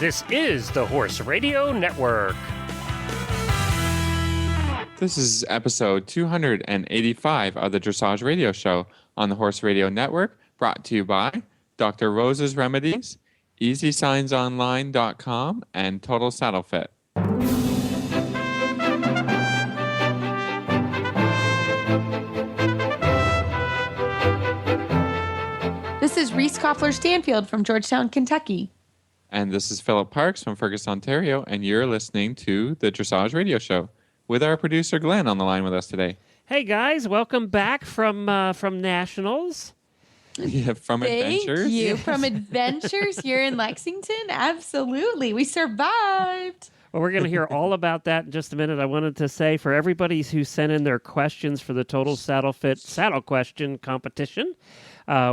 This is the Horse Radio Network. This is episode 285 of the Dressage Radio Show on the Horse Radio Network, brought to you by Dr. Rose's Remedies, EasySignsOnline.com, and Total Saddle Fit. This is Reese Koffler-Stanfield from Georgetown, Kentucky. And this is Philip Parks from Fergus, Ontario, and you're listening to the Dressage Radio Show with our producer Glenn on the line with us today. Hey guys, welcome back from Nationals. Yeah, from Adventures. Thank you. From Adventures here in Lexington. Absolutely. We survived. Well, we're going to hear all about that in just a minute. I wanted to say for everybody who sent in their questions for the Total Saddle Fit Saddle Question competition,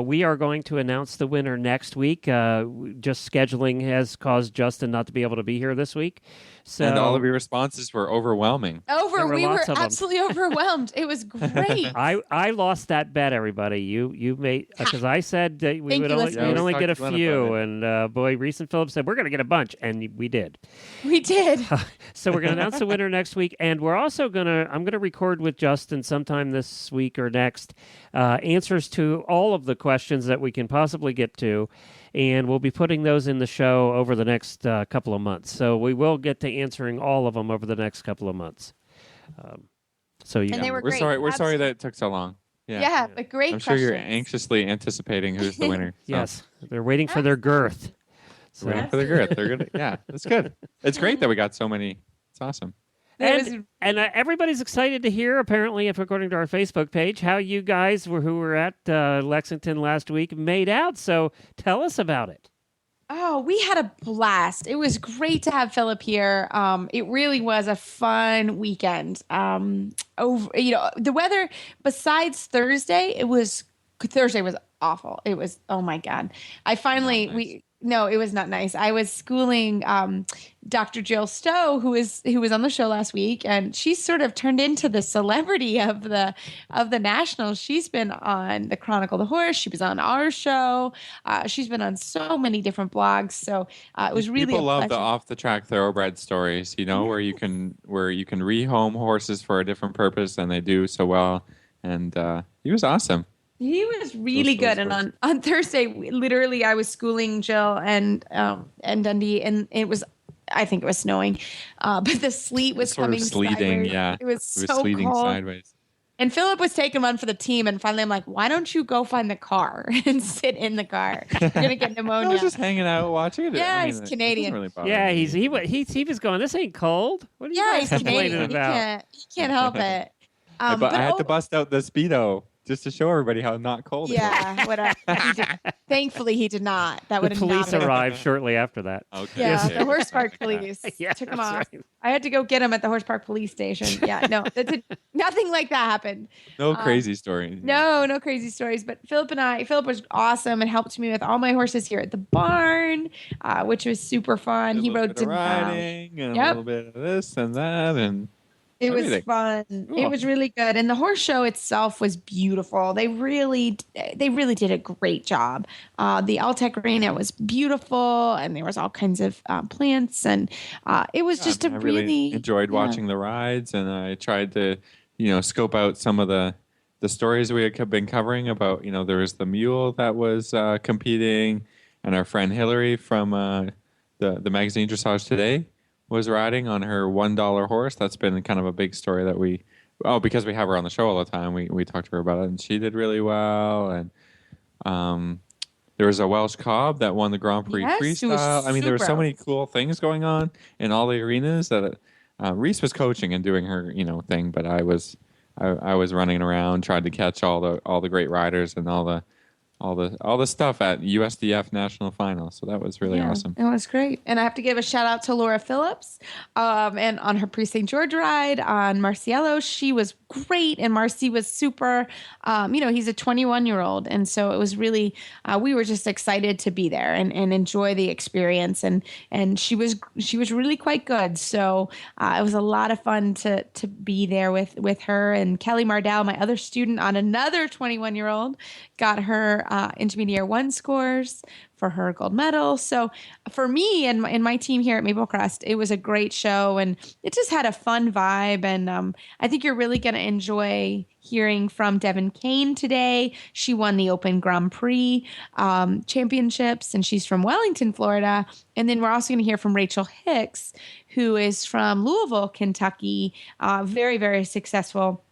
we are going to announce the winner next week. Just scheduling has caused Justin not to be able to be here this week. So, and all of your responses were overwhelming. We were absolutely overwhelmed. It was great. I lost that bet, everybody. You made, because I said that we'd only get a few, and boy, Reese and Phillips said we're going to get a bunch, and we did. We did. So we're going to announce the winner next week, and we're also I'm going to record with Justin sometime this week or next answers to all of the questions that we can possibly get to. And we'll be putting those in the show over the next couple of months. So we will get to answering all of them over the next couple of months. And they were great. We're sorry that it took so long. Yeah, but great I'm sure you're anxiously anticipating who's the winner. So. Yes, they're waiting for their girth. So. Waiting for their girth. They're good. Yeah, that's good. It's great that we got so many. It's awesome. And everybody's excited to hear, apparently, if according to our Facebook page, how you guys who were at Lexington last week made out. So tell us about it. Oh, we had a blast. It was great to have Philip here. It really was a fun weekend. The weather, besides Thursday was awful. It was, oh my God. No, it was not nice. I was schooling Dr. Jill Stowe, who was on the show last week, and she's sort of turned into the celebrity of the Nationals. She's been on the Chronicle of the Horse. She was on our show. She's been on so many different blogs. So it was really people love the off the track thoroughbred stories. where you can rehome horses for a different purpose, and they do so well. And he was awesome. He was really good. And on Thursday, literally, I was schooling Jill and Dundee, and I think it was snowing, but the sleet was coming sleeting, sideways. Yeah. It was so sleeting cold. Sideways. And Philip was taking one for the team, and finally I'm like, why don't you go find the car and sit in the car? You're going to get pneumonia. I was just hanging out watching it. Yeah, he's Canadian. Really he was going, this ain't cold. What are you guys complaining about? He can't help it. But I had to bust out the Speedo just to show everybody how not cold it was. Whatever. Thankfully, he did not. That would have not. The police arrived shortly after that. Okay. Yeah, the Horse Park Police took him off. Right. I had to go get him at the Horse Park Police Station. Yeah, no, nothing like that happened. No crazy stories. No crazy stories. But Philip was awesome and helped me with all my horses here at the barn, which was super fun. He wrote riding and a little bit of this and that and. It was fun. Cool. It was really good. And the horse show itself was beautiful. They really did a great job. The Altec Arena was beautiful, and there was all kinds of plants. And it was just I really enjoyed watching the rides. And I tried to, scope out some of the stories we had been covering about, there was the mule that was competing, and our friend Hillary from the magazine Dressage Today was riding on her $1 horse. That's been kind of a big story that because we have her on the show all the time, we talked to her about it, and she did really well. And there was a Welsh Cob that won the Grand Prix freestyle. I mean, there were so many cool things going on in all the arenas that Reese was coaching and doing her thing, but I was running around, tried to catch all the great riders and all the stuff at USDF National Final. So that was really awesome. It was great. And I have to give a shout out to Laura Phillips and on her Pre-St. George ride on Marciello. She was great. And Marcy was super, he's a 21-year-old. And so it was really, we were just excited to be there and enjoy the experience. And she was really quite good. So it was a lot of fun to be there with her. And Kelly Mardell, my other student on another 21-year-old, got her intermediate one scores for her gold medal. So for me and my team here at Maple Crest, it was a great show, and it just had a fun vibe. And I think you're really going to enjoy hearing from Devin Kane today. She won the Open Grand Prix championships, and she's from Wellington, Florida. And then we're also going to hear from Rachel Hicks, who is from Louisville, Kentucky. Very, very successful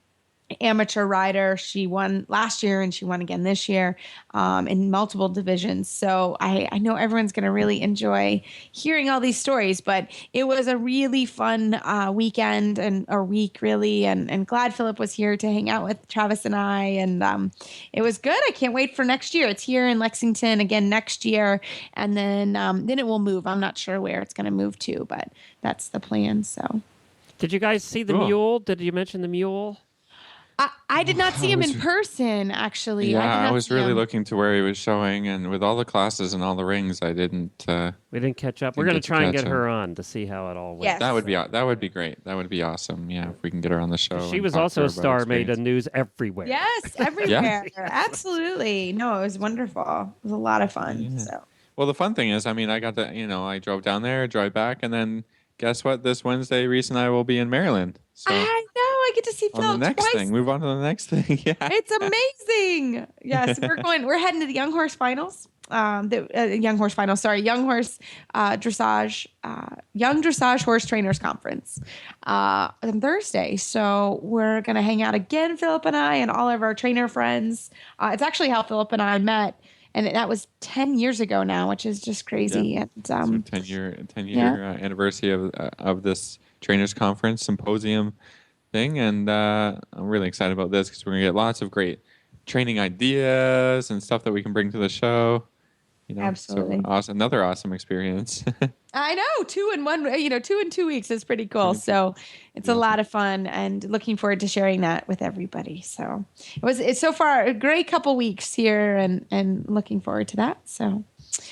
amateur rider. She won last year and she won again this year in multiple divisions. So I know everyone's going to really enjoy hearing all these stories, but it was a really fun weekend or week really. And glad Philip was here to hang out with Travis and I. And it was good. I can't wait for next year. It's here in Lexington again next year. And then it will move. I'm not sure where it's going to move to, but that's the plan. So did you guys see the mule? Did you mention the mule? I did not see him in person, actually. Yeah, I was really looking to where he was showing, and with all the classes and all the rings, I didn't. We didn't catch up. We're going to try and get her on to see how it all went. Yes. That would be great. That would be awesome. Yeah, if we can get her on the show. She was also a star, made the news everywhere. Yes, everywhere. Absolutely. No, it was wonderful. It was a lot of fun. Yeah. So. Well, the fun thing is, I mean, I got to, I drove down there, drive back, and then guess what? This Wednesday, Reese and I will be in Maryland. So. I know. I get to see Phil on the next twice. thing. Move on to the next thing. Yeah. It's amazing. Yes, we're heading to the Young Horse Finals. Young Horse Dressage, Young Dressage Horse Trainers Conference on Thursday. So we're going to hang out again, Philip and I, and all of our trainer friends. It's actually how Philip and I met. And that was 10 years ago now, which is just crazy. Yeah. And 10-year anniversary of this trainers conference symposium thing, and I'm really excited about this because we're gonna get lots of great training ideas and stuff that we can bring to the show. Absolutely, so awesome, another awesome experience. I know 2 in 2 weeks is pretty cool. So it's a lot of fun, and looking forward to sharing that with everybody. So it's so far a great couple weeks here, and looking forward to that. So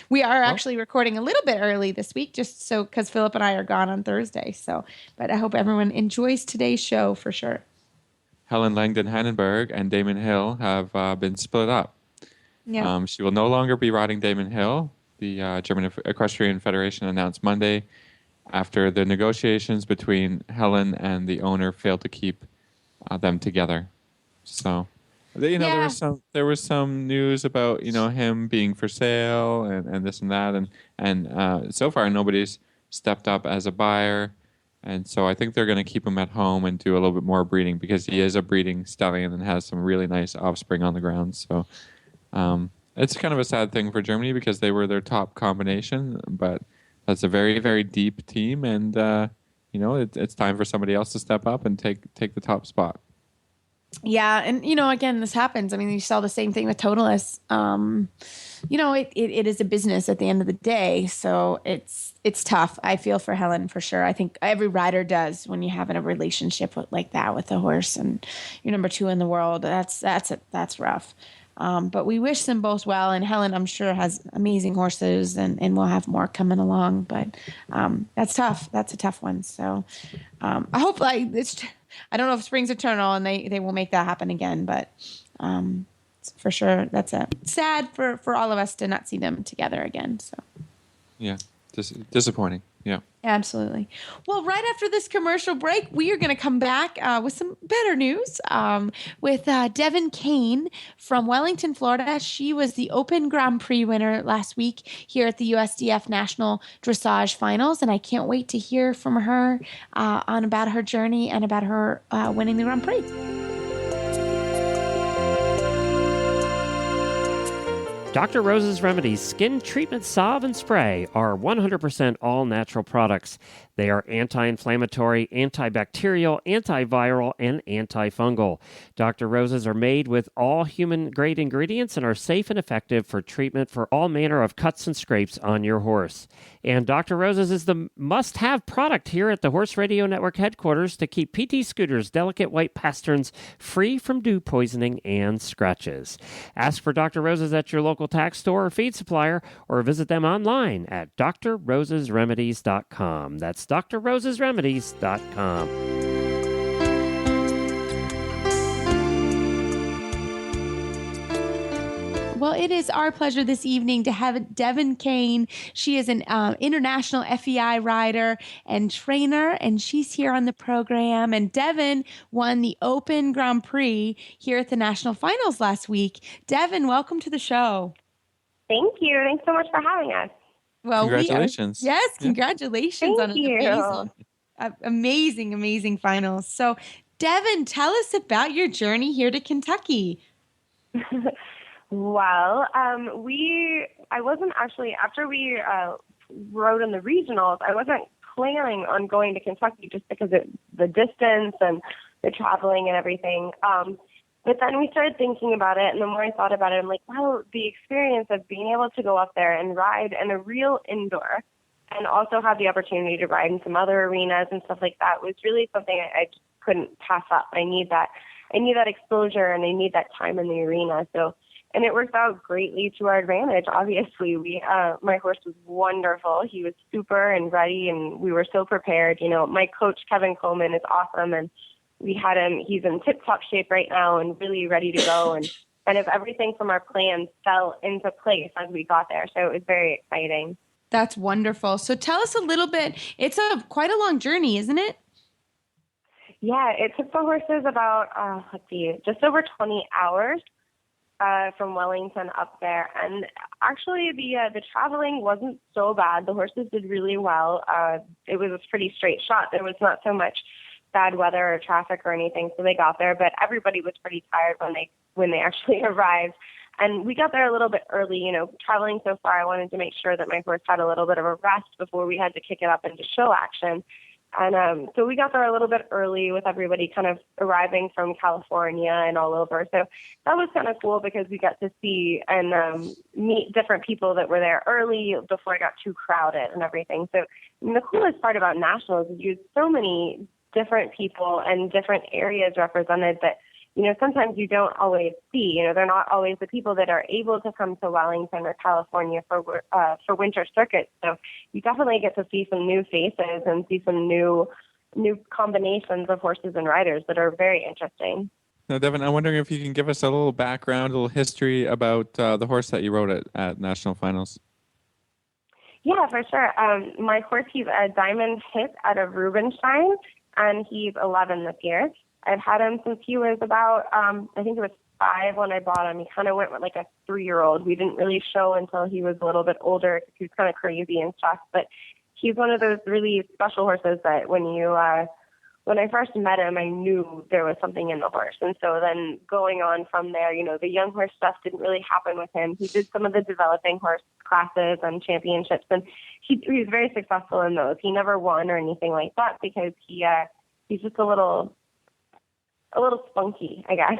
we are actually recording a little bit early this week, just so because Philip and I are gone on Thursday. So, but I hope everyone enjoys today's show for sure. Helen Langdon-Hannenberg and Damon Hill have been split up. Yeah. She will no longer be riding Damon Hill. The German Equestrian Federation announced Monday after the negotiations between Helen and the owner failed to keep them together. So, there was some news about him being for sale and this and that, and so far nobody's stepped up as a buyer, and so I think they're going to keep him at home and do a little bit more breeding because he is a breeding stallion and has some really nice offspring on the ground. So. It's kind of a sad thing for Germany because they were their top combination, but that's a very, very deep team, and it's time for somebody else to step up and take the top spot. Yeah, and again, this happens. I mean, you saw the same thing with Totalis. It is a business at the end of the day, so it's tough. I feel for Helen for sure. I think every rider does when you have a relationship like that with a horse, and you're number 2 in the world. That's rough. But we wish them both well, and Helen, I'm sure, has amazing horses, and we'll have more coming along. But that's tough. That's a tough one. So I hope I don't know if spring's eternal, and they will make that happen again. But for sure, that's sad for all of us to not see them together again. So yeah, disappointing. Yeah. Absolutely. Well, right after this commercial break, we are going to come back with some better news with Devin Kane from Wellington, Florida. She was the Open Grand Prix winner last week here at the USDF National Dressage Finals, and I can't wait to hear from her about her journey and about her winning the Grand Prix. Dr. Rose's Remedies Skin Treatment Salve and Spray are 100% all-natural products. They are anti-inflammatory, antibacterial, antiviral, and antifungal. Dr. Rose's are made with all human-grade ingredients and are safe and effective for treatment for all manner of cuts and scrapes on your horse. And Dr. Rose's is the must-have product here at the Horse Radio Network headquarters to keep PT Scooter's delicate white pasterns free from dew poisoning and scratches. Ask for Dr. Rose's at your local tack store or feed supplier, or visit them online at drrosesremedies.com. That's drrosesremedies.com. Well, it is our pleasure this evening to have Devin Kane. She is an international FEI rider and trainer, and she's here on the program. And Devin won the Open Grand Prix here at the national finals last week. Devin, welcome to the show. Thank you. Thanks so much for having us. Well, Congratulations. Yes, congratulations on Thank an you. amazing finals. So, Devin, tell us about your journey here to Kentucky. Well, I wasn't actually, after we rode in the regionals, I wasn't planning on going to Kentucky just because of the distance and the traveling and everything. But then we started thinking about it, and the more I thought about it, I'm like, wow, the experience of being able to go up there and ride in a real indoor and also have the opportunity to ride in some other arenas and stuff like that was really something I just couldn't pass up. I need that exposure, and I need that time in the arena. So, and it worked out greatly to our advantage. Obviously, my horse was wonderful. He was super and ready, and we were so prepared. You know, my coach, Kevin Coleman, is awesome, and we had him. He's in tip-top shape right now and really ready to go. And kind of everything from our plans fell into place as we got there. So it was very exciting. That's wonderful. So tell us a little bit. It's quite a long journey, isn't it? Yeah, it took the horses about, just over 20 hours from Wellington up there. And actually, the traveling wasn't so bad. The horses did really well. It was a pretty straight shot. There was not so much bad weather or traffic or anything, so they got there. But everybody was pretty tired when they actually arrived. And we got there a little bit early. You know, traveling so far, I wanted to make sure that my horse had a little bit of a rest before we had to kick it up into show action. And so we got there a little bit early with everybody kind of arriving from California and all over. So that was kind of cool because we got to see and meet different people that were there early before it got too crowded and everything. So the coolest part about nationals is you had so many different people and different areas represented that, you know, sometimes you don't always see. You know, they're not always the people that are able to come to Wellington or California for winter circuits. So you definitely get to see some new faces and see some new combinations of horses and riders that are very interesting. Now, Devin, I'm wondering if you can give us a little background, a little history about the horse that you rode at national finals. Yeah, for sure. My horse, he's a diamond hit out of Rubenstein, and he's 11 this year. I've had him since he was about, I think it was 5 when I bought him. He kind of went with like a 3-year-old. We didn't really show until he was a little bit older because he was kind of crazy and stuff. But he's one of those really special horses that when I first met him, I knew there was something in the horse. And so then going on from there, you know, the young horse stuff didn't really happen with him. He did some of the developing horse classes and championships, and he was very successful in those. He never won or anything like that because he's just a little spunky, I guess.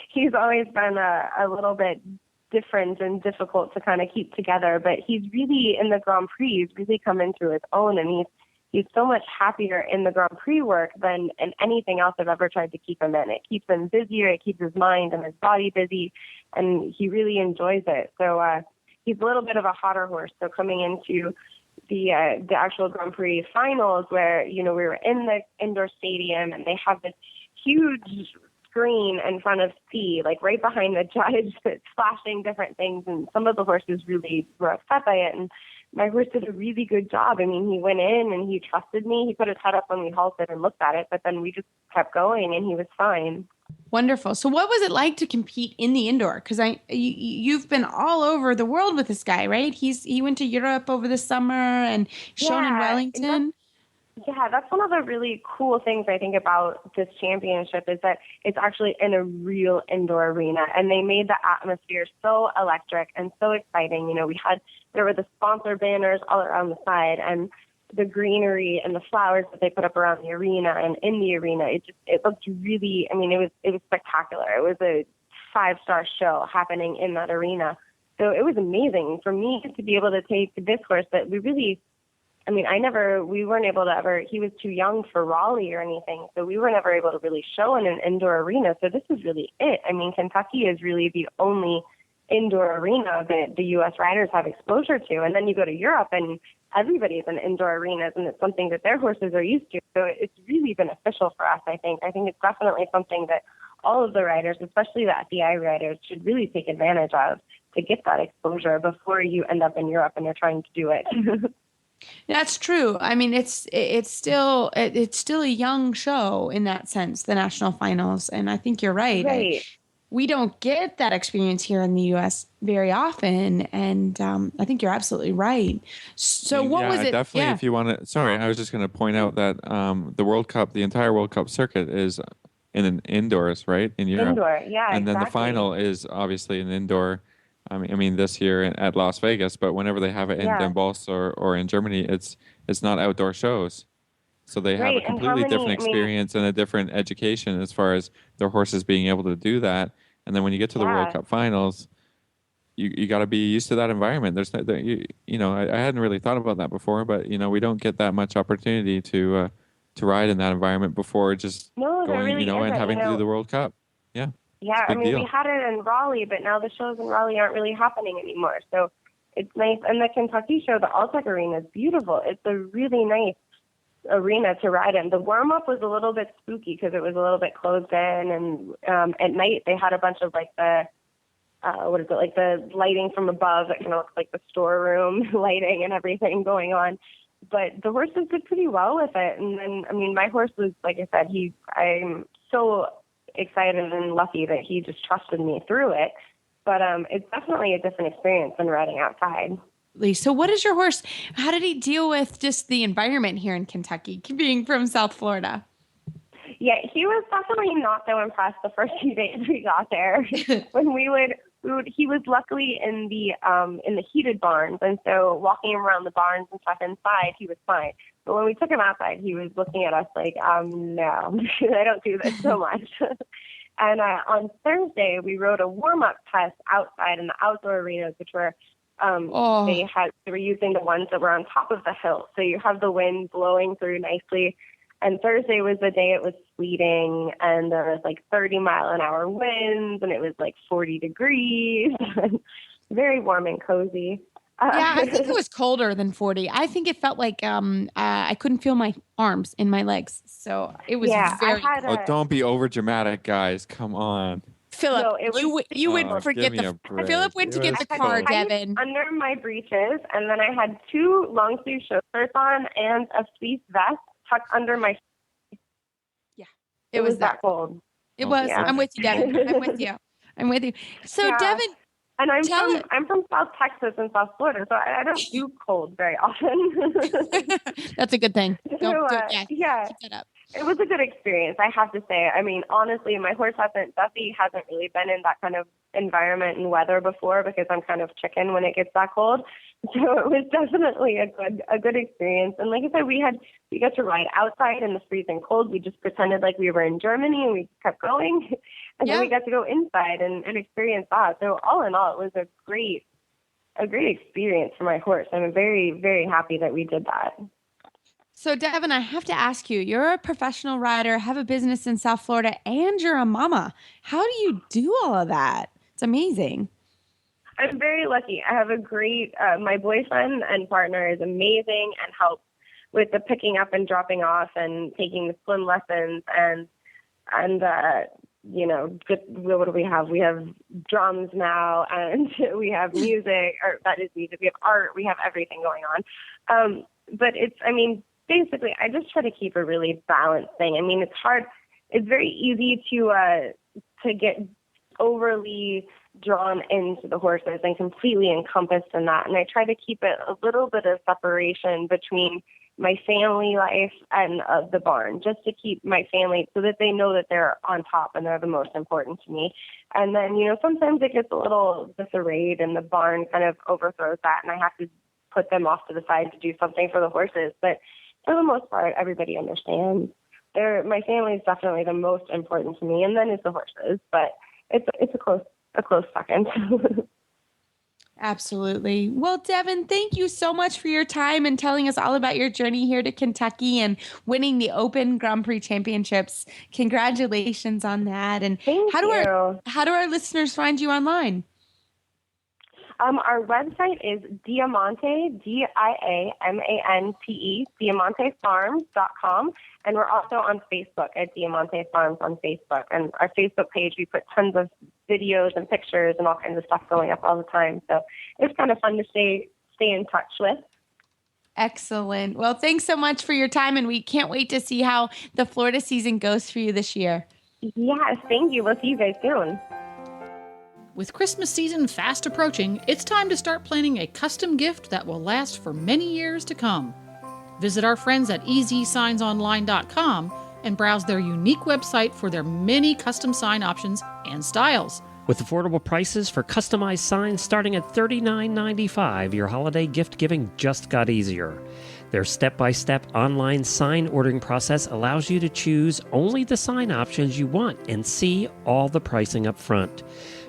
He's always been a little bit different and difficult to kind of keep together, but he's really in the Grand Prix, he's really come into his own, and he's so much happier in the Grand Prix work than in anything else I've ever tried to keep him in. It keeps him busier, it keeps his mind and his body busy, and he really enjoys it. So he's a little bit of a hotter horse. So coming into the actual Grand Prix finals where, you know, we were in the indoor stadium and they have this huge screen in front of C, like right behind the judge, that's flashing different things, and some of the horses really were upset by it, and my horse did a really good job. I mean, he went in and he trusted me. He put his head up when we halted and looked at it, but then we just kept going and he was fine. Wonderful. So what was it like to compete in the indoor? Because you've been all over the world with this guy, right? He went to Europe over the summer and shown in Wellington. Yeah, that's one of the really cool things I think about this championship is that it's actually in a real indoor arena, and they made the atmosphere so electric and so exciting. You know, there were the sponsor banners all around the side, and the greenery and the flowers that they put up around the arena and in the arena. It looked really, I mean, it was spectacular. It was a 5-star show happening in that arena. So it was amazing for me to be able to take this horse that we weren't able to ever, he was too young for Raleigh or anything, so we were never able to really show in an indoor arena. So this is really it. I mean, Kentucky is really the only indoor arena that the U.S. riders have exposure to. And then you go to Europe and everybody's in indoor arenas, and it's something that their horses are used to. So it's really beneficial for us, I think. I think it's definitely something that all of the riders, especially the FEI riders, should really take advantage of to get that exposure before you end up in Europe and you're trying to do it. That's true. I mean, it's still a young show in that sense, the national finals, and I think you're right. Right. We don't get that experience here in the U.S. very often, and I think you're absolutely right. So, what was it? Definitely. Yeah. If you want to, sorry, I was just going to point out that the World Cup, the entire World Cup circuit is in an indoors, right, in Europe. Indoor, yeah, and then the exactly. final is obviously an indoor. I mean this year at Las Vegas, but whenever they have it in Den Bosch or in Germany, it's not outdoor shows. So they have a completely different experience and a different education as far as their horses being able to do that. And then when you get to the World Cup finals, you got to be used to that environment. There's no, I hadn't really thought about that before, but we don't get that much opportunity to ride in that environment before just going, really and having to do the World Cup. Yeah. Yeah, I mean, we had it in Raleigh, but now the shows in Raleigh aren't really happening anymore. So it's nice. And the Kentucky show, the Alltech Arena, is beautiful. It's a really nice arena to ride in. The warm-up was a little bit spooky because it was a little bit closed in. And at night, they had a bunch of like the, like the lighting from above that kind of looks like the storeroom lighting and everything going on. But the horses did pretty well with it. And then, I mean, my horse was, like I said, I'm so excited and lucky that he just trusted me through it. But it's definitely a different experience than riding outside. So what is your horse? How did he deal with just the environment here in Kentucky, being from South Florida? Yeah, he was definitely not so impressed the first few days we got there. When he was luckily in the heated barns, and so walking around the barns and stuff inside, he was fine. But when we took him outside, he was looking at us like, no, I don't do this so much. And on Thursday, we rode a warm-up test outside in the outdoor arenas, which were they were using the ones that were on top of the hill, so you have the wind blowing through nicely. And Thursday was the day it was sleeting, and there was like 30-mile-an-hour winds, and it was like 40 degrees, very warm and cozy. Yeah, I think it was colder than 40. I think it felt like I couldn't feel my arms in my legs, so it was very. Don't be over dramatic, guys. Come on. Philip, no, you would forget Philip went to get the car, Devin. Under my breeches, and then I had 2 long sleeve shirt shirts on and a fleece vest tucked under my. Yeah, it was that cold. It was. Yeah. I'm with you, Devin. I'm with you. So, Devin. And I'm from South Texas and South Florida, so I don't do cold very often. That's a good thing. Yeah. Keep that up. It was a good experience, I have to say. I mean, honestly, my horse Duffy hasn't really been in that kind of environment and weather before because I'm kind of chicken when it gets that cold. So it was definitely a good experience. And like I said, we got to ride outside in the freezing cold. We just pretended like we were in Germany and we kept going. And then we got to go inside and experience that. So all in all, it was a great experience for my horse. I'm very, very happy that we did that. So, Devin, I have to ask you, you're a professional rider, have a business in South Florida, and you're a mama. How do you do all of that? It's amazing. I'm very lucky. I have a great, my boyfriend and partner is amazing and helps with the picking up and dropping off and taking the swim lessons and what do we have? We have drums now and we have music, or that is music. We have art. We have everything going on. But basically, I just try to keep a really balanced thing. I mean, it's hard. It's very easy to get overly drawn into the horses and completely encompassed in that. And I try to keep it a little bit of separation between my family life and the barn, just to keep my family so that they know that they're on top and they're the most important to me. And then, sometimes it gets a little disarrayed and the barn kind of overthrows that and I have to put them off to the side to do something for the horses. But for the most part, everybody understands. My family is definitely the most important to me, and then it's the horses. But it's a close second. Absolutely. Well, Devin, thank you so much for your time and telling us all about your journey here to Kentucky and winning the Open Grand Prix Championships. Congratulations on that. And how do our listeners find you online? Our website is Diamante, Diamante, diamantefarms.com. And we're also on Facebook at Diamante Farms on Facebook. And our Facebook page, we put tons of videos and pictures and all kinds of stuff going up all the time. So it's kind of fun to stay in touch with. Excellent. Well, thanks so much for your time, and we can't wait to see how the Florida season goes for you this year. Yes, thank you. We'll see you guys soon. With Christmas season fast approaching, it's time to start planning a custom gift that will last for many years to come. Visit our friends at EasySignsOnline.com and browse their unique website for their many custom sign options and styles. With affordable prices for customized signs starting at $39.95, your holiday gift giving just got easier. Their step-by-step online sign ordering process allows you to choose only the sign options you want and see all the pricing up front.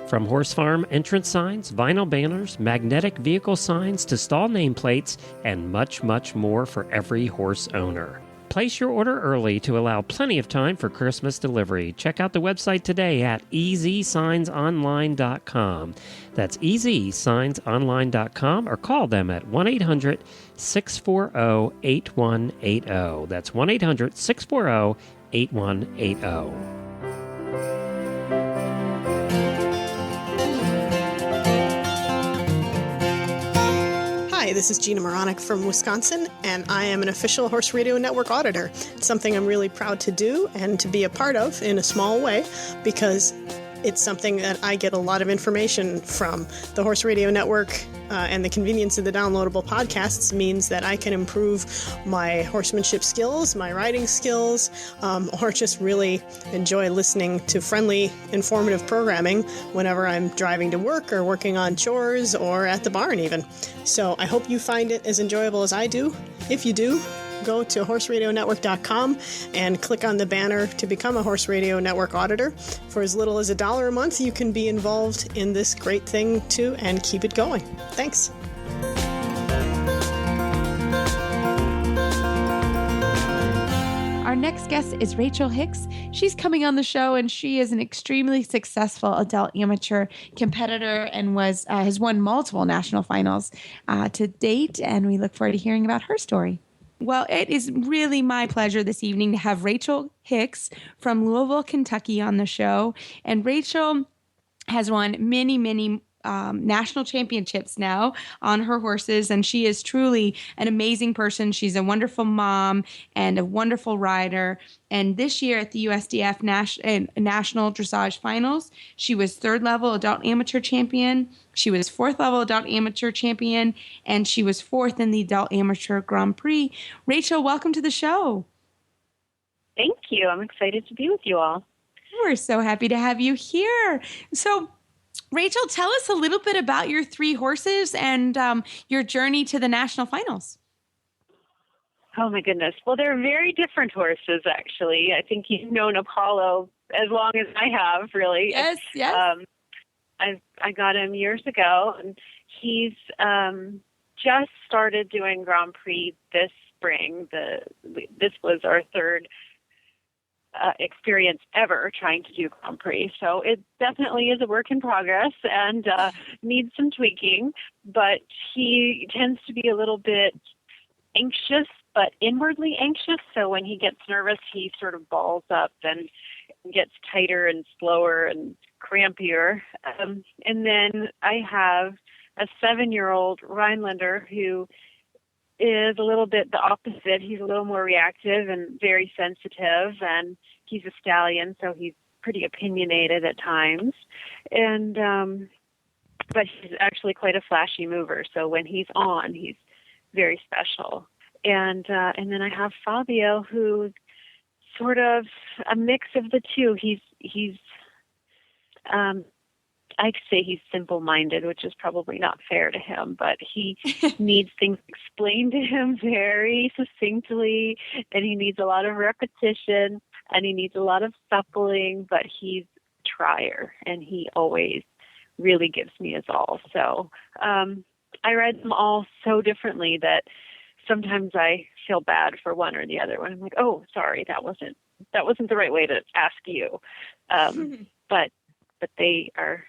From horse farm entrance signs, vinyl banners, magnetic vehicle signs to stall nameplates, and much, much more for every horse owner. Place your order early to allow plenty of time for Christmas delivery. Check out the website today at EasySignsOnline.com. That's EasySignsOnline.com, or call them at 1-800-640-8180. That's 1-800-640-8180. Hi, this is Gina Moronic from Wisconsin, and I am an official Horse Radio Network auditor. It's something I'm really proud to do and to be a part of in a small way, because it's something that I get a lot of information from. The Horse Radio Network and the convenience of the downloadable podcasts means that I can improve my horsemanship skills, my riding skills, or just really enjoy listening to friendly, informative programming whenever I'm driving to work or working on chores or at the barn even. So I hope you find it as enjoyable as I do. If you do, go to horseradionetwork.com and click on the banner to become a Horse Radio Network auditor. For as little as $1 a month, you can be involved in this great thing too and keep it going. Thanks. Our next guest is Rachel Hicks. She's coming on the show, and she is an extremely successful adult amateur competitor and has won multiple national finals to date, and we look forward to hearing about her story. Well, it is really my pleasure this evening to have Rachel Hicks from Louisville, Kentucky on the show. And Rachel has won many, many national championships now on her horses, and she is truly an amazing person. She's a wonderful mom and a wonderful rider. And this year at the USDF National Dressage Finals, she was third level adult amateur champion. She was fourth level adult amateur champion, and she was fourth in the adult amateur Grand Prix. Rachel, welcome to the show. Thank you. I'm excited to be with you all. We're so happy to have you here. So, Rachel, tell us a little bit about your three horses and your journey to the national finals. Oh, my goodness. Well, they're very different horses, actually. I think you've known Apollo as long as I have, really. Yes. I got him years ago, and he's just started doing Grand Prix this spring. This was our third experience ever trying to do Grand Prix. So it definitely is a work in progress and needs some tweaking, but he tends to be a little bit anxious, but inwardly anxious. So when he gets nervous, he sort of balls up and gets tighter and slower and crampier. And then I have a 7-year-old Rhinelander who is a little bit the opposite. He's a little more reactive and very sensitive, and he's a stallion, so he's pretty opinionated at times. And but he's actually quite a flashy mover. So when he's on, he's very special. And then I have Fabio, who's sort of a mix of the two. He's I'd say he's simple-minded, which is probably not fair to him, but he needs things explained to him very succinctly, and he needs a lot of repetition, and he needs a lot of suppling, but he's a trier, and he always really gives me his all. So I ride them all so differently that sometimes I feel bad for one or the other one. I'm like, oh, sorry, that wasn't the right way to ask you. But they are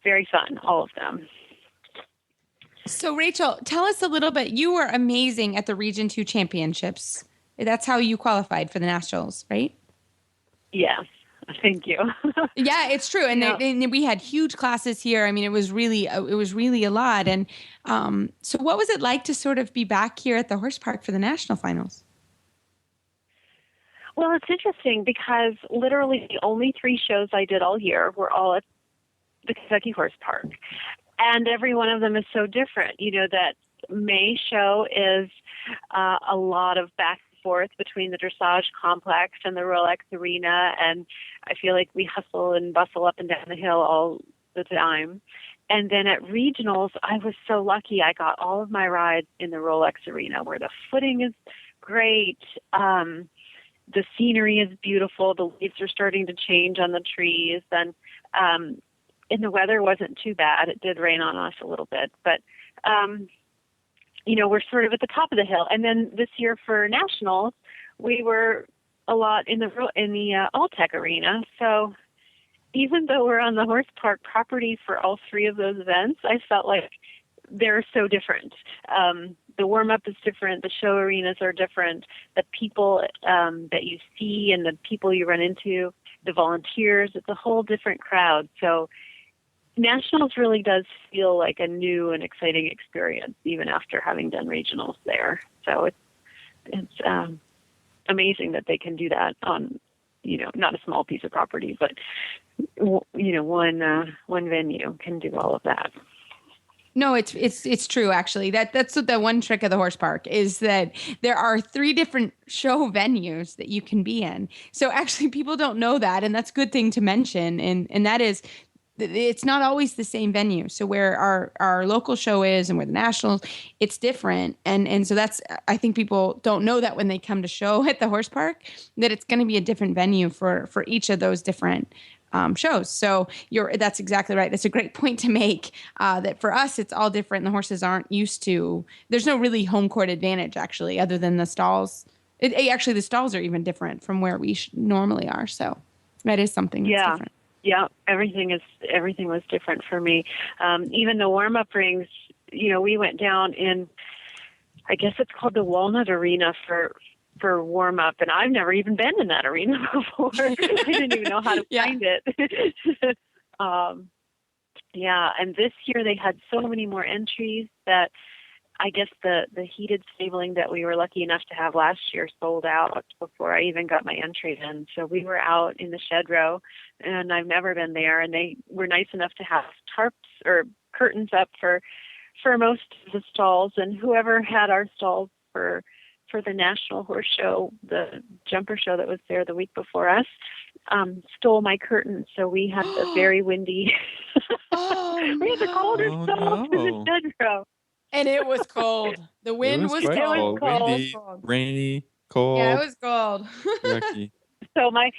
very fun, all of them. So, Rachel, tell us a little bit. You were amazing at the Region 2 Championships. That's how you qualified for the Nationals, right? Yes. Thank you. Yeah, it's true. And, Yeah. and we had huge classes here. I mean, it was really a lot. And so what was it like to sort of be back here at the horse park for the national finals? Well, it's interesting because literally the only 3 shows I did all year were all at the Kentucky Horse Park. And every one of them is so different. You know, that May show is a lot of back and forth between the dressage complex and the Rolex Arena. And I feel like we hustle and bustle up and down the hill all the time. And then at regionals, I was so lucky. I got all of my rides in the Rolex Arena where the footing is great. The scenery is beautiful. The leaves are starting to change on the trees. And the weather wasn't too bad. It did rain on us a little bit. But, you know, we're sort of at the top of the hill. And then this year for nationals, we were a lot in the Alltech Arena. So even though we're on the horse park property for all 3 of those events, I felt like they're so different. The warm-up is different. The show arenas are different. The people that you see and the people you run into, the volunteers, it's a whole different crowd. So Nationals really does feel like a new and exciting experience, even after having done regionals there. So it's amazing that they can do that on, you know, not a small piece of property, but you know, one venue can do all of that. No, it's true actually. That's what the one trick of the horse park is, that there are 3 different show venues that you can be in. So actually people don't know that, and that's a good thing to mention. And that is, it's not always the same venue. So where our local show is and where the nationals, it's different. And so that's, I think people don't know that when they come to show at the horse park, that it's going to be a different venue for each of those different shows. So that's exactly right. That's a great point to make, that for us, it's all different. The horses aren't used to, there's no really home court advantage actually, other than the stalls. Actually, the stalls are even different from where we normally are. So that is something that's different. Yeah, everything was different for me. Even the warm-up rings, you know, we went down in, I guess it's called the Walnut Arena for warm-up, and I've never even been in that arena before. I didn't even know how to find it. And this year they had so many more entries that I guess the heated stabling that we were lucky enough to have last year sold out before I even got my entry in. So we were out in the shed row, and I've never been there. And they were nice enough to have tarps or curtains up for most of the stalls. And whoever had our stalls for the National Horse Show, the jumper show that was there the week before us, stole my curtains. So we had a very windy, we had the coldest stalls in the shed row. And it was cold. The wind was cold. Windy, rainy, cold. Yeah, it was cold. Yucky. So my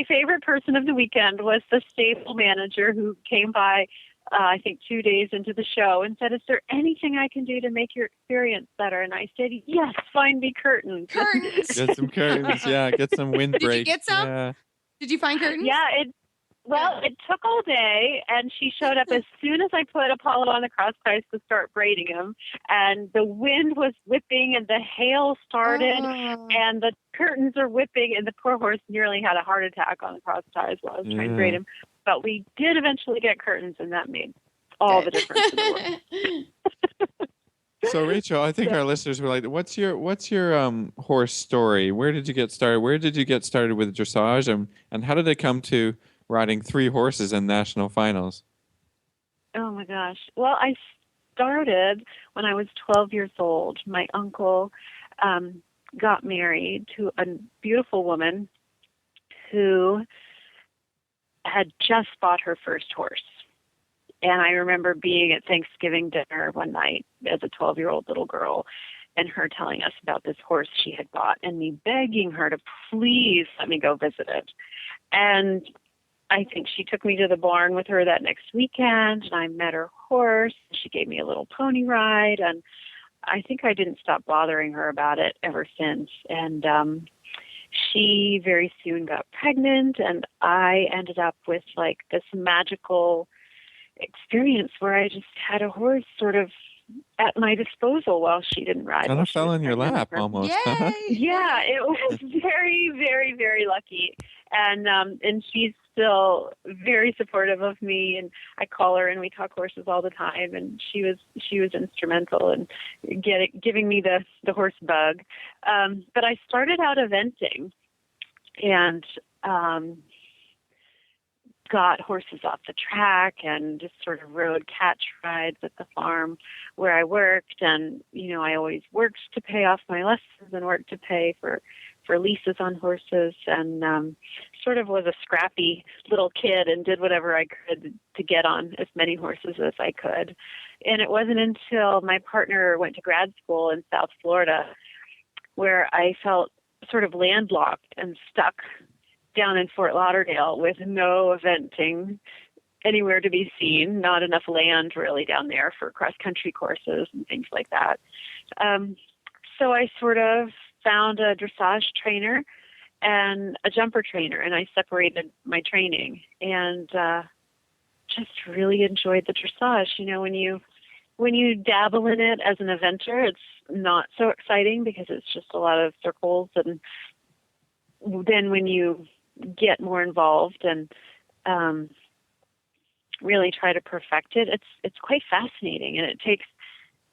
favorite person of the weekend was the stable manager who came by, I think 2 days into the show, and said, "Is there anything I can do to make your experience better?" And I said, "Yes, find me curtains." Curtains. Get some curtains. Yeah, get some windbreak. Did you get some? Yeah. Did you find curtains? Yeah, it took all day, and she showed up as soon as I put Apollo on the cross ties to start braiding him, and the wind was whipping, and the hail started, and the curtains are whipping, and the poor horse nearly had a heart attack on the cross ties while I was trying to braid him. But we did eventually get curtains, and that made all the difference in the world. So Rachel, I think our listeners were like, "What's your horse story? Where did you get started? Where did you get started with dressage, and how did it come to riding 3 horses in national finals?" Oh my gosh. Well, I started when I was 12 years old. My uncle got married to a beautiful woman who had just bought her first horse. And I remember being at Thanksgiving dinner one night as a 12-year-old little girl, and her telling us about this horse she had bought, and me begging her to please let me go visit it. And I think she took me to the barn with her that next weekend, and I met her horse. She gave me a little pony ride, and I think I didn't stop bothering her about it ever since. And she very soon got pregnant, and I ended up with like this magical experience where I just had a horse sort of at my disposal while she didn't ride. Kind while of she fell was in your pregnant lap with her. almost. Yeah, it was very, very, very lucky. And she's still very supportive of me, and I call her and we talk horses all the time, and she was instrumental in giving me the horse bug. But I started out eventing and got horses off the track and just sort of rode catch rides at the farm where I worked. And, I always worked to pay off my lessons and worked to pay for leases on horses, and sort of was a scrappy little kid and did whatever I could to get on as many horses as I could. And it wasn't until my partner went to grad school in South Florida where I felt sort of landlocked and stuck down in Fort Lauderdale with no eventing anywhere to be seen, not enough land really down there for cross-country courses and things like that. So I sort of found a dressage trainer and a jumper trainer, and I separated my training and just really enjoyed the dressage. When you dabble in it as an eventer, it's not so exciting because it's just a lot of circles. And then when you get more involved and really try to perfect it, it's quite fascinating, and it takes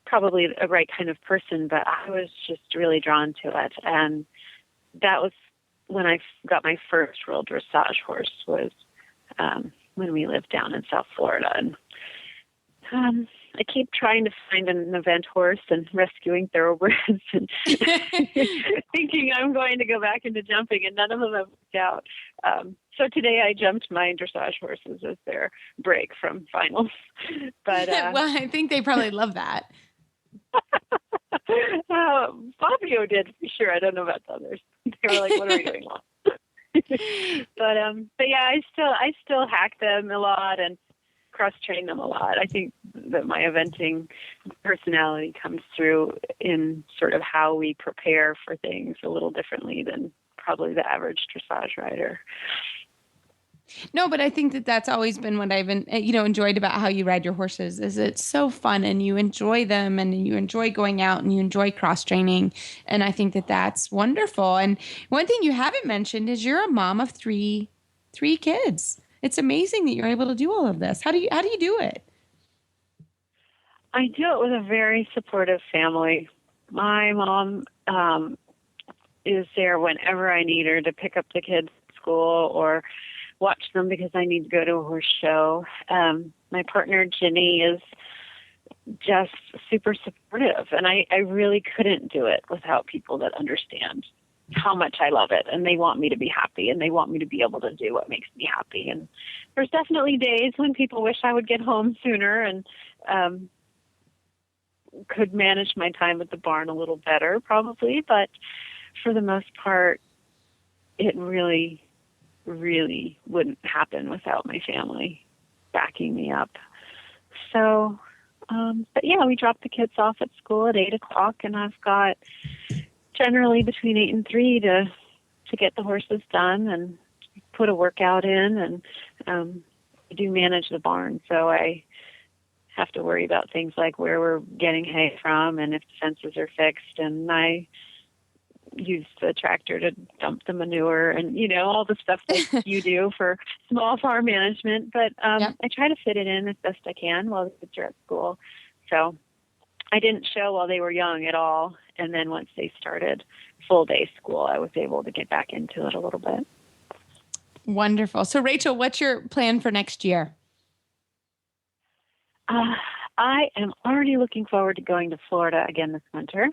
probably a right kind of person, but I was just really drawn to it. And that was when I got my first real dressage horse, was when we lived down in South Florida. And I keep trying to find an event horse and rescuing thoroughbreds and thinking I'm going to go back into jumping, and none of them have worked out. So today I jumped my dressage horses as their break from finals. But well, I think they probably love that. Fabio did for sure. I don't know about the others. They were like, "What are we doing wrong?" but yeah, I still hack them a lot and cross train them a lot. I think that my eventing personality comes through in sort of how we prepare for things a little differently than probably the average dressage rider. No, but I think that that's always been what I've enjoyed about how you ride your horses, is it's so fun and you enjoy them and you enjoy going out and you enjoy cross training. And I think that that's wonderful. And one thing you haven't mentioned is you're a mom of three kids. It's amazing that you're able to do all of this. How do you do it? I do it with a very supportive family. My mom is there whenever I need her to pick up the kids at school or watch them because I need to go to a horse show. My partner, Ginny, is just super supportive, and I really couldn't do it without people that understand how much I love it, and they want me to be happy, and they want me to be able to do what makes me happy. And there's definitely days when people wish I would get home sooner and could manage my time at the barn a little better, probably, but for the most part, it really wouldn't happen without my family backing me up. So, but yeah, we drop the kids off at school at 8:00, and I've got generally between 8 and 3 to get the horses done and put a workout in, and I do manage the barn, so I have to worry about things like where we're getting hay from and if the fences are fixed, and I use the tractor to dump the manure and, all the stuff that you do for small farm management. But I try to fit it in as best I can while the kids are at school. So I didn't show while they were young at all. And then once they started full day school, I was able to get back into it a little bit. Wonderful. So Rachel, what's your plan for next year? I am already looking forward to going to Florida again this winter.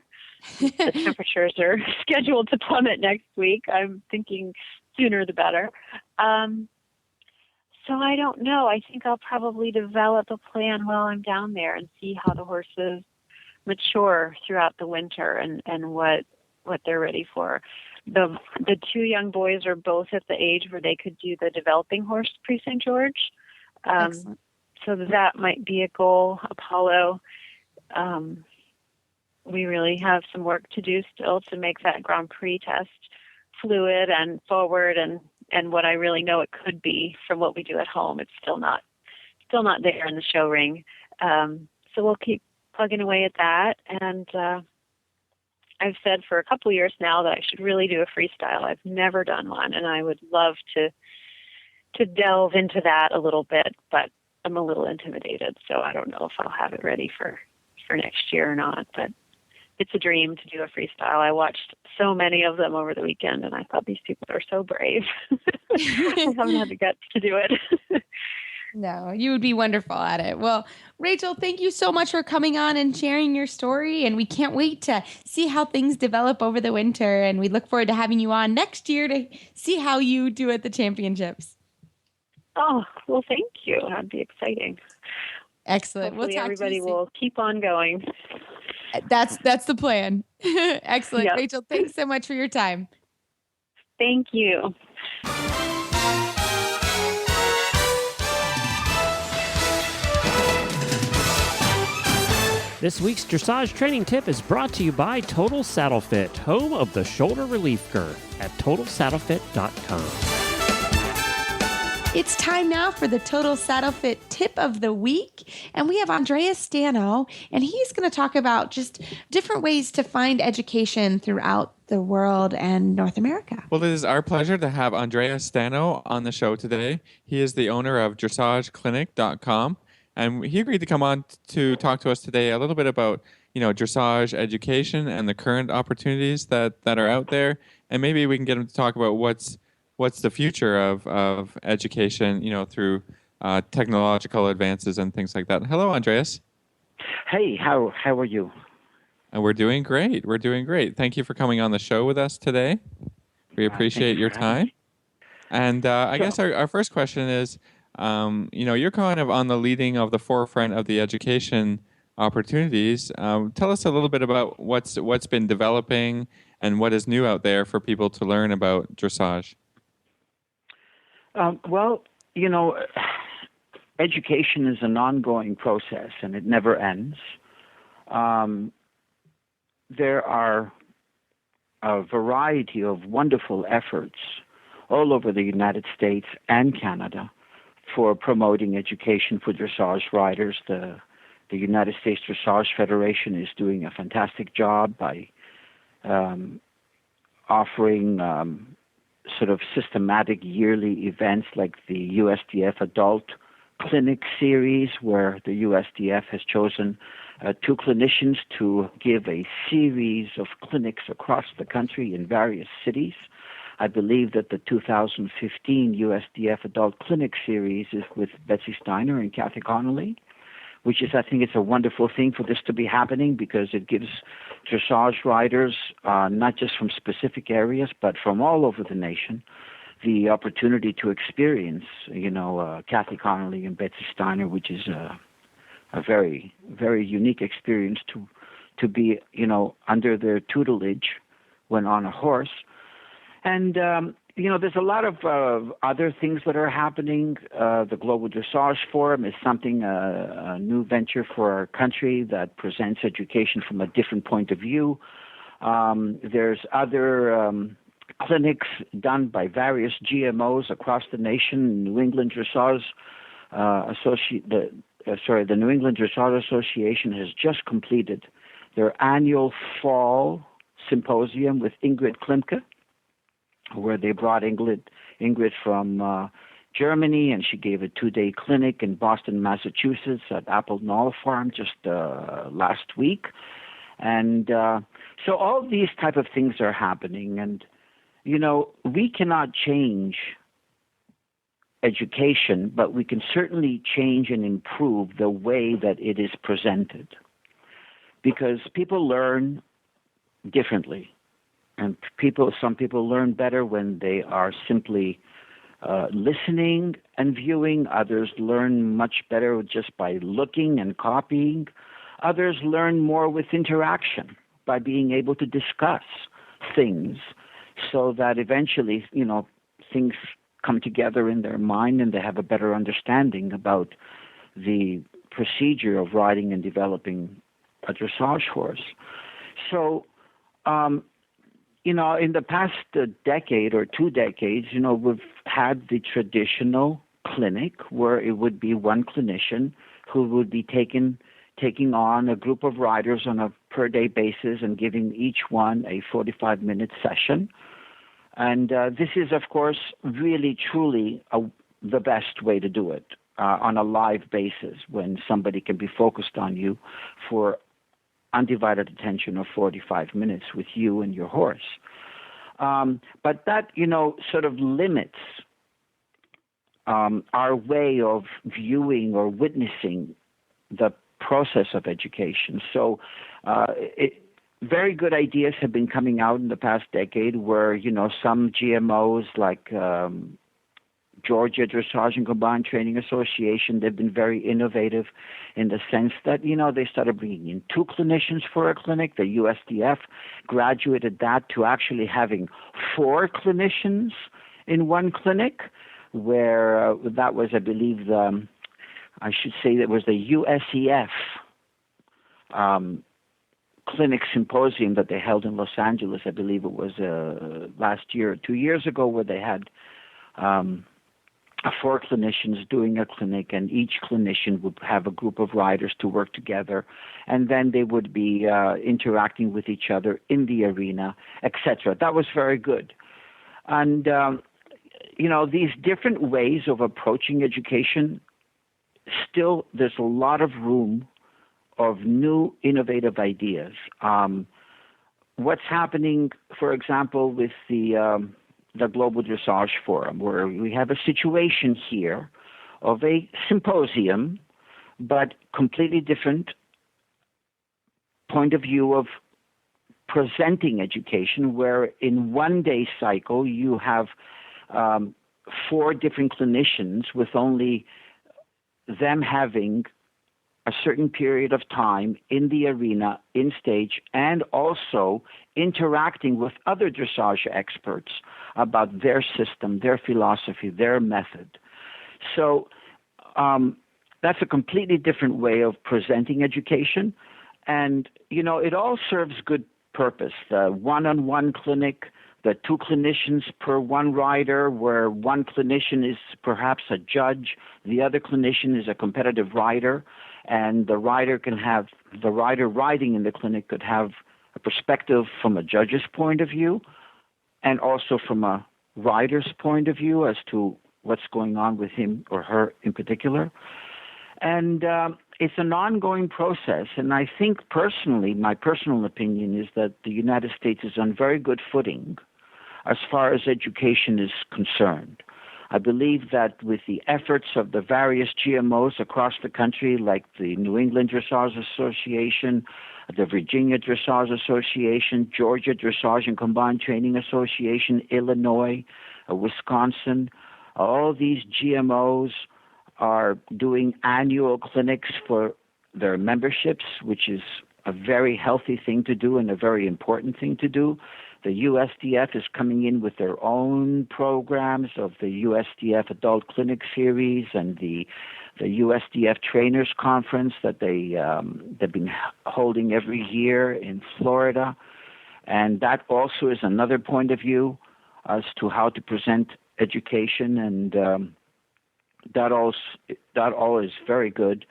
The temperatures are scheduled to plummet next week. I'm thinking sooner the better. So I don't know. I think I'll probably develop a plan while I'm down there and see how the horses mature throughout the winter and what they're ready for. The two young boys are both at the age where they could do the developing horse pre-St. George. So that might be a goal. Apollo, we really have some work to do still to make that Grand Prix test fluid and forward and what I really know it could be from what we do at home. It's still not there in the show ring. So we'll keep plugging away at that. And I've said for a couple of years now that I should really do a freestyle. I've never done one, and I would love to delve into that a little bit, but I'm a little intimidated, so I don't know if I'll have it ready for next year or not. But it's a dream to do a freestyle. I watched so many of them over the weekend, and I thought these people are so brave. I haven't had the guts to do it. No, you would be wonderful at it. Well, Rachel, thank you so much for coming on and sharing your story. And we can't wait to see how things develop over the winter. And we look forward to having you on next year to see how you do at the championships. Oh, well, thank you. That'd be exciting. Excellent. Hopefully we'll talk everybody to you soon. will keep on going. That's the plan. Excellent. Yep. Rachel, thanks so much for your time. Thank you. This week's dressage training tip is brought to you by Total Saddle Fit, home of the shoulder relief girth at TotalSaddleFit.com. It's time now for the Total Saddle Fit tip of the week. And we have Andrea Stano, and he's going to talk about just different ways to find education throughout the world and North America. Well, it is our pleasure to have Andrea Stano on the show today. He is the owner of DressageClinic.com. And he agreed to come on to talk to us today a little bit about, dressage education and the current opportunities that are out there. And maybe we can get him to talk about what's the future of education, through technological advances and things like that. Hello, Andreas. Hey, how are you? And we're doing great. We're doing great. Thank you for coming on the show with us today. We appreciate your time. And I guess our first question is, you're kind of on the leading of the forefront of the education opportunities. Tell us a little bit about what's been developing and what is new out there for people to learn about dressage. Well, education is an ongoing process, and it never ends. There are a variety of wonderful efforts all over the United States and Canada for promoting education for dressage riders. The United States Dressage Federation is doing a fantastic job by offering sort of systematic yearly events like the USDF Adult Clinic Series, where the USDF has chosen 2 clinicians to give a series of clinics across the country in various cities. I believe that the 2015 USDF Adult Clinic Series is with Betsy Steiner and Kathy Connolly, I think it's a wonderful thing for this to be happening, because it gives dressage riders, not just from specific areas, but from all over the nation, the opportunity to experience, Kathy Connolly and Betsy Steiner, which is a very, very unique experience to be, under their tutelage when on a horse. And, there's a lot of other things that are happening. The Global Dressage Forum is something, a new venture for our country that presents education from a different point of view. There's other clinics done by various GMOs across the nation. New England Dressage the New England Dressage Association has just completed their annual fall symposium with Ingrid Klimke, where they brought Ingrid from Germany, and she gave a 2-day clinic in Boston, Massachusetts at Apple Knoll Farm just last week. And so all these type of things are happening. And, we cannot change education, but we can certainly change and improve the way that it is presented, because people learn differently. And some people learn better when they are simply listening and viewing. Others learn much better just by looking and copying. Others learn more with interaction, by being able to discuss things, so that eventually, things come together in their mind and they have a better understanding about the procedure of riding and developing a dressage horse. So, in the past decade or 2 decades, we've had the traditional clinic where it would be one clinician who would be taking, taking on a group of riders on a per-day basis and giving each one a 45-minute session. And this is, of course, really, truly the best way to do it on a live basis when somebody can be focused on you for undivided attention of 45 minutes with you and your horse. But that, sort of limits our way of viewing or witnessing the process of education. So very good ideas have been coming out in the past decade where, some GMOs like Georgia Dressage and Combined Training Association, they've been very innovative in the sense that, they started bringing in 2 clinicians for a clinic. The USDF graduated that to actually having 4 clinicians in one clinic, where that was, I believe, the USEF clinic symposium that they held in Los Angeles. I believe it was last year or 2 years ago, where they had 4 clinicians doing a clinic, and each clinician would have a group of riders to work together, and then they would be interacting with each other in the arena, etc. That was very good. And, these different ways of approaching education, still there's a lot of room of new innovative ideas. What's happening, for example, with the Global Dressage Forum, where we have a situation here of a symposium, but completely different point of view of presenting education, where in one day cycle you have 4 different clinicians with only them having a certain period of time in the arena, in stage, and also interacting with other dressage experts about their system, their philosophy, their method. So that's a completely different way of presenting education. And, it all serves good purpose. The one-on-one clinic, the 2 clinicians per 1 rider, where one clinician is perhaps a judge, the other clinician is a competitive rider, and the rider riding in the clinic could have a perspective from a judge's point of view and also from a rider's point of view as to what's going on with him or her in particular. And it's an ongoing process, and I think personally, my personal opinion is that the United States is on very good footing as far as education is concerned. I believe that with the efforts of the various GMOs across the country, like the New England Dressage Association, the Virginia Dressage Association, Georgia Dressage and Combined Training Association, Illinois, Wisconsin, all these GMOs are doing annual clinics for their memberships, which is a very healthy thing to do and a very important thing to do. The USDF is coming in with their own programs of the USDF Adult Clinic Series and the USDF Trainers Conference that they've been holding every year in Florida. And that also is another point of view as to how to present education, and that all is very good.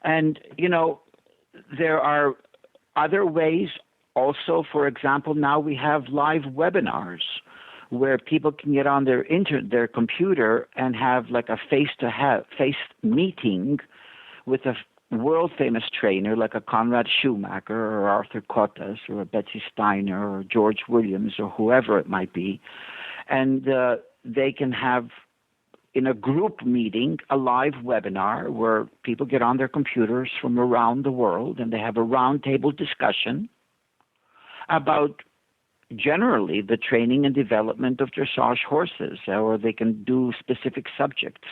And, there are other ways also. For example, now we have live webinars where people can get on their computer and have like a face meeting with a world-famous trainer like a Conrad Schumacher or Arthur Cottas or a Betsy Steiner or George Williams or whoever it might be. And they can have, in a group meeting, a live webinar where people get on their computers from around the world and they have a roundtable discussion about generally the training and development of dressage horses, or they can do specific subjects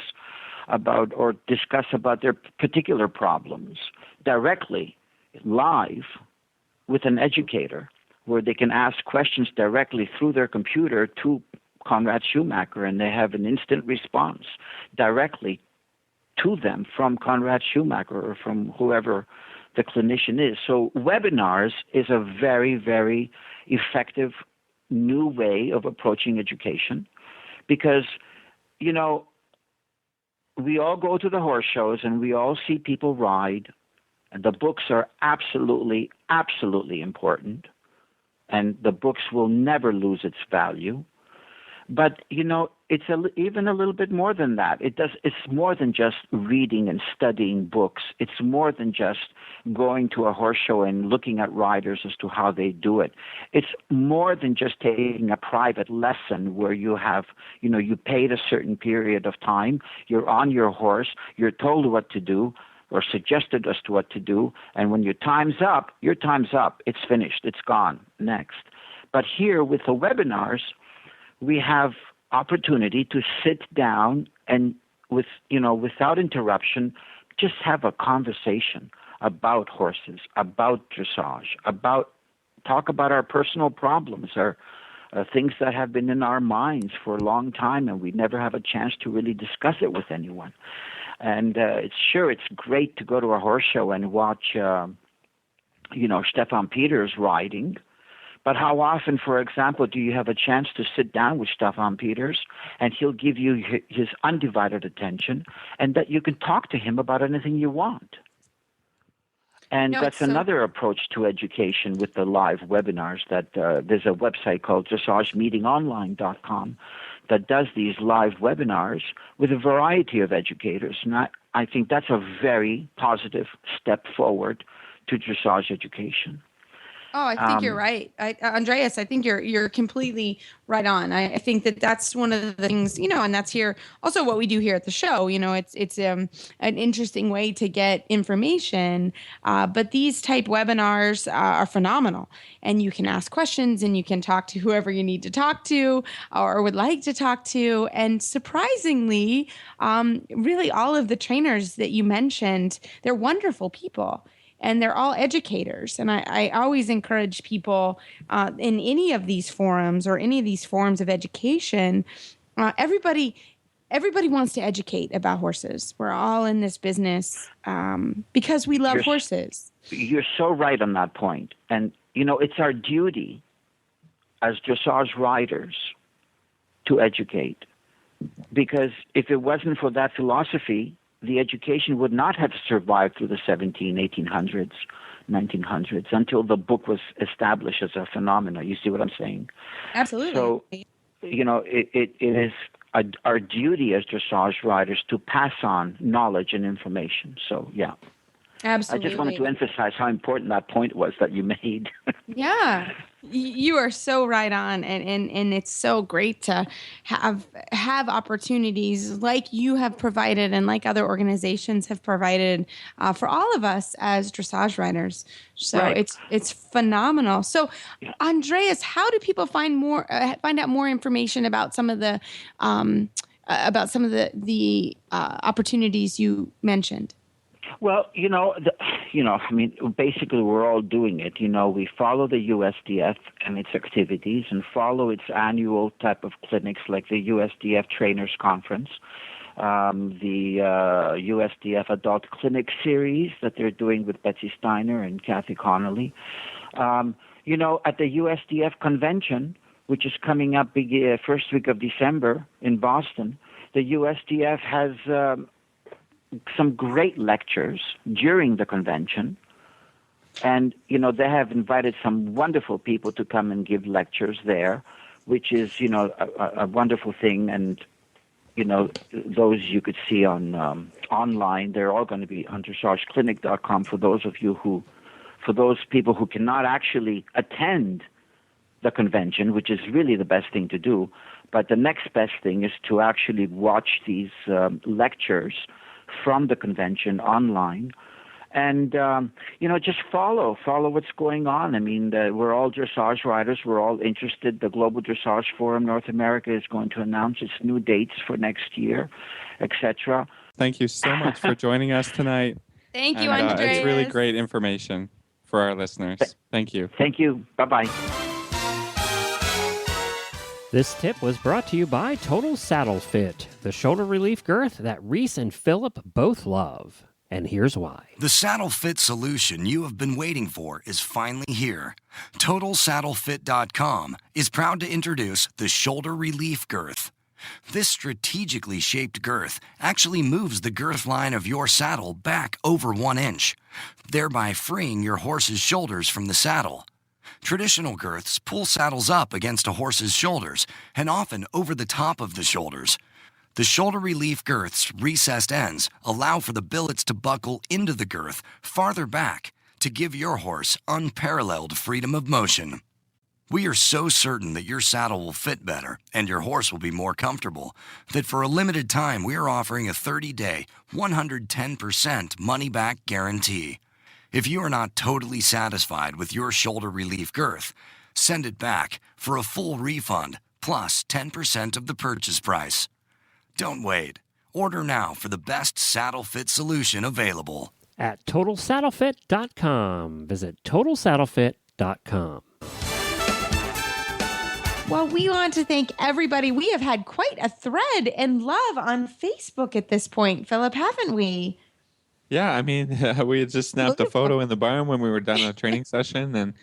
about or discuss about their particular problems directly, live, with an educator, where they can ask questions directly through their computer to Conrad Schumacher, and they have an instant response directly to them from Conrad Schumacher or from whoever the clinician is. So webinars is a very, very effective new way of approaching education because, we all go to the horse shows and we all see people ride The books are absolutely, absolutely important, and the books will never lose its value. But, it's even a little bit more than that. It's more than just reading and studying books. It's more than just going to a horse show and looking at riders as to how they do it. It's more than just taking a private lesson where you have, you paid a certain period of time, you're on your horse, you're told what to do or suggested as to what to do, and when your time's up, it's finished, it's gone, next. But here with the webinars, we have opportunity to sit down and without interruption, just have a conversation about horses, about dressage, talk about our personal problems, our things that have been in our minds for a long time, and we never have a chance to really discuss it with anyone. And it's great to go to a horse show and watch, Stefan Peters riding. But how often, for example, do you have a chance to sit down with Stefan Peters and he'll give you his undivided attention and that you can talk to him about anything you want? And that's another approach to education with the live webinars that there's a website called dressagemeetingonline.com that does these live webinars with a variety of educators. And I think that's a very positive step forward to dressage education. Oh, I think you're right, Andreas. I think you're completely right on. I think that's one of the things, and that's here also what we do here at the show. It's an interesting way to get information, but these type webinars are phenomenal, and you can ask questions and you can talk to whoever you need to talk to or would like to talk to. And surprisingly, really all of the trainers that you mentioned, they're wonderful people. And they're all educators. And I always encourage people in any of these forums or any of these forms of education, everybody wants to educate about horses. We're all in this business because we love horses. You're so right on that point. And, it's our duty as dressage riders to educate. Because if it wasn't for that philosophy, the education would not have survived through the 1800s, 1900s, until the book was established as a phenomenon. You see what I'm saying? Absolutely. So, it is our duty as dressage riders to pass on knowledge and information. So, yeah. Absolutely. I just wanted to emphasize how important that point was that you made. Yeah, you are so right on, and it's so great to have opportunities like you have provided and like other organizations have provided for all of us as dressage riders. So right. It's phenomenal. So, Andreas, how do people find out more information about some of the opportunities you mentioned? Well, basically we're all doing it. We follow the USDF and its activities and follow its annual type of clinics like the USDF Trainers Conference, the USDF Adult Clinic Series that they're doing with Betsy Steiner and Kathy Connolly. At the USDF Convention, which is coming up first week of December in Boston, the USDF has some great lectures during the convention. And, they have invited some wonderful people to come and give lectures there, which is, a wonderful thing. And, those you could see on online. They're all going to be on dressageclinic.com for those people who cannot actually attend the convention, which is really the best thing to do. But the next best thing is to actually watch these lectures from the convention online, and just follow what's going on. I mean, we're all dressage riders. We're all interested. The Global Dressage Forum North America is going to announce its new dates for next year, etc. Thank you so much for joining us tonight. Thank you, Andreas. It's really great information for our listeners. Thank you. Thank you. Bye-bye. This tip was brought to you by Total Saddle Fit, the shoulder relief girth that Reese and Philip both love. And here's why. The saddle fit solution you have been waiting for is finally here. TotalSaddleFit.com is proud to introduce the shoulder relief girth. This strategically shaped girth actually moves the girth line of your saddle back over 1 inch, thereby freeing your horse's shoulders from the saddle. Traditional girths pull saddles up against a horse's shoulders and often over the top of the shoulders. The shoulder relief girth's recessed ends allow for the billets to buckle into the girth farther back to give your horse unparalleled freedom of motion. We are so certain that your saddle will fit better and your horse will be more comfortable that for a limited time we are offering a 30-day, 110% money-back guarantee. If you are not totally satisfied with your shoulder relief girth, send it back for a full refund plus 10% of the purchase price. Don't wait. Order now for the best saddle fit solution available. At TotalSaddleFit.com. Visit TotalSaddleFit.com. Well, we want to thank everybody. We have had quite a thread and love on Facebook at this point, Philip, haven't we? Yeah, I mean, we had just snapped a photo in the barn when we were done a training session,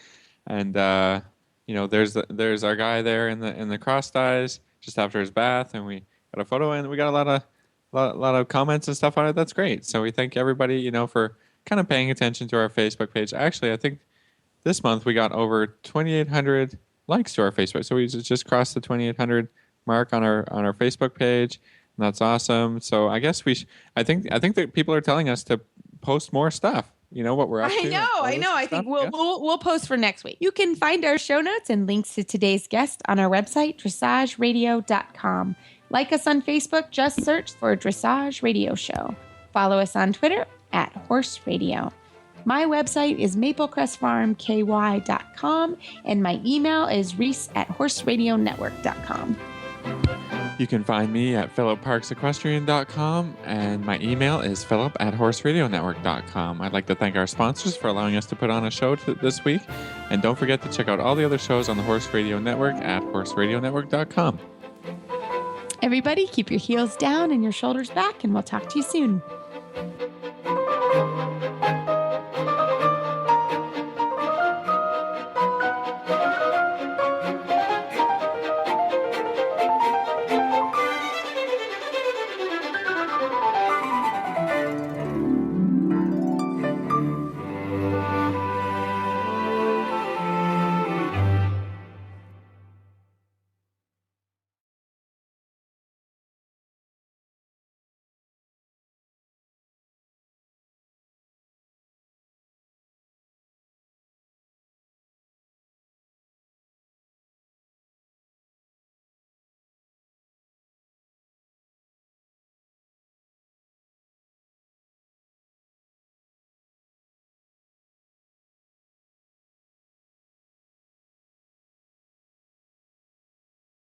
and there's our guy there in the cross ties just after his bath, and we got a photo, and we got a lot of comments and stuff on it. That's great. So we thank everybody, for kind of paying attention to our Facebook page. Actually, I think this month we got over 2,800 likes to our Facebook. So we just crossed the 2,800 mark on our Facebook page. And that's awesome. So I guess I think that people are telling us to post more stuff. What we're up to. I know. I think we'll post for next week. You can find our show notes and links to today's guest on our website, dressageradio.com. Like us on Facebook, just search for Dressage Radio Show. Follow us on Twitter at Horse Radio. My website is maplecrestfarmky.com, and my email is reese@horseradionetwork.com. You can find me at philipparksequestrian.com, and my email is philip@horseradionetwork.com. I'd like to thank our sponsors for allowing us to put on a show this week, and don't forget to check out all the other shows on the Horse Radio Network at horseradionetwork.com. Everybody, keep your heels down and your shoulders back, and we'll talk to you soon.